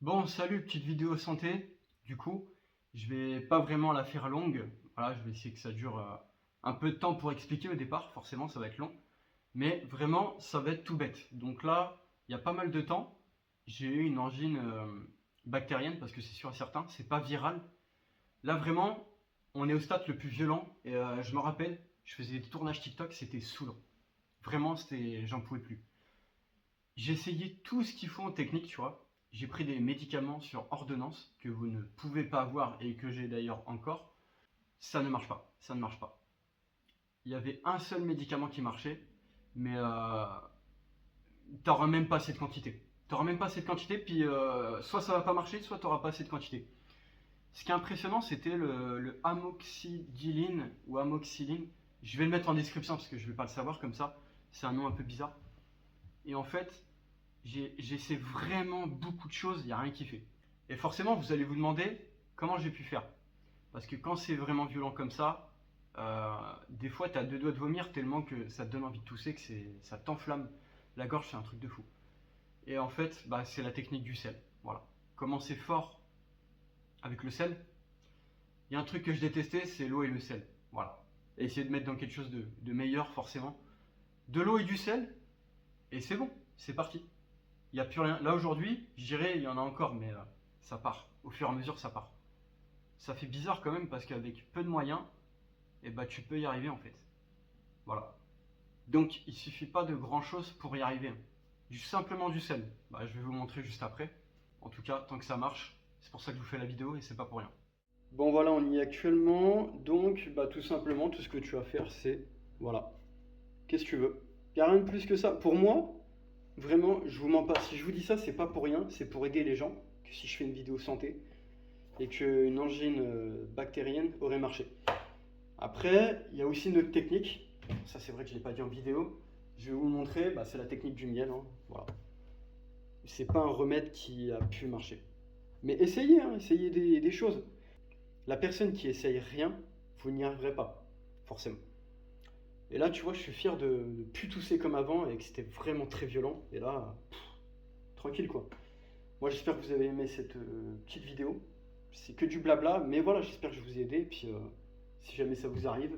Bon, salut, petite vidéo santé. Du coup, je vais pas vraiment la faire longue. Voilà, je vais essayer que ça dure un peu de temps pour expliquer au départ. Forcément, ça va être long. Mais vraiment, ça va être tout bête. Donc là, il y a pas mal de temps, j'ai eu une angine bactérienne parce que c'est sûr et certain, c'est pas viral. Là, vraiment, on est au stade le plus violent. Et je me rappelle, je faisais des tournages TikTok, c'était saoulant. Vraiment, j'en pouvais plus. J'ai essayé tout ce qu'il faut en technique, tu vois. J'ai pris des médicaments sur ordonnance que vous ne pouvez pas avoir et que j'ai d'ailleurs encore. Ça ne marche pas. Ça ne marche pas. Il y avait un seul médicament qui marchait, mais t'auras même pas assez de quantité. T'auras même pas assez de quantité, puis soit ça va pas marcher, soit t'auras pas assez de quantité. Ce qui est impressionnant, c'était le amoxicilline ou amoxicilline. Je vais le mettre en description parce que je vais pas le savoir comme ça. C'est un nom un peu bizarre. Et en fait, j'essaie vraiment beaucoup de choses, il n'y a rien qui fait. Et forcément, vous allez vous demander comment j'ai pu faire. Parce que quand c'est vraiment violent comme ça, des fois, tu as deux doigts de vomir tellement que ça te donne envie de tousser, que ça t'enflamme la gorge, c'est un truc de fou. Et en fait, bah, c'est la technique du sel. Voilà. Commencer fort avec le sel. Il y a un truc que je détestais, c'est l'eau et le sel. Voilà. Et essayer de mettre dans quelque chose de meilleur, forcément. De l'eau et du sel, et c'est bon, c'est parti. Il n'y a plus rien. Là aujourd'hui, je dirais, il y en a encore, mais ça part. Au fur et à mesure, ça part. Ça fait bizarre quand même parce qu'avec peu de moyens, eh ben, tu peux y arriver en fait. Voilà. Donc il suffit pas de grand chose pour y arriver. Simplement du sel. Bah, je vais vous montrer juste après. En tout cas, tant que ça marche, c'est pour ça que je vous fais la vidéo et c'est pas pour rien. Bon voilà, on y est actuellement. Donc bah, tout simplement, tout ce que tu vas faire, c'est voilà. Qu'est-ce que tu veux? Il n'y a rien de plus que ça. Pour moi, vraiment, je vous mens pas. Si je vous dis ça, c'est pas pour rien, c'est pour aider les gens. Que si je fais une vidéo santé et qu'une angine bactérienne aurait marché. Après, il y a aussi une autre technique. Ça, c'est vrai que je l'ai pas dit en vidéo. Je vais vous montrer. Bah, c'est la technique du miel. Hein. Voilà. C'est pas un remède qui a pu marcher. Mais essayez, hein, essayez des choses. La personne qui essaye rien, vous n'y arriverez pas, forcément. Et là, tu vois, je suis fier de ne plus tousser comme avant et que c'était vraiment très violent. Et là, tranquille quoi. Moi, j'espère que vous avez aimé cette petite vidéo. C'est que du blabla, mais voilà, j'espère que je vous ai aidé. Et puis, si jamais ça vous arrive,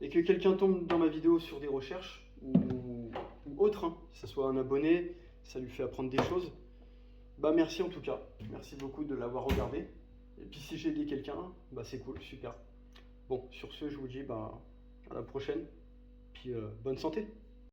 et que quelqu'un tombe dans ma vidéo sur des recherches ou autre, hein, que ce soit un abonné, ça lui fait apprendre des choses, bah merci en tout cas. Merci beaucoup de l'avoir regardé. Et puis, si j'ai aidé quelqu'un, bah c'est cool, super. Bon, sur ce, je vous dis bah, à la prochaine. Puis, bonne santé.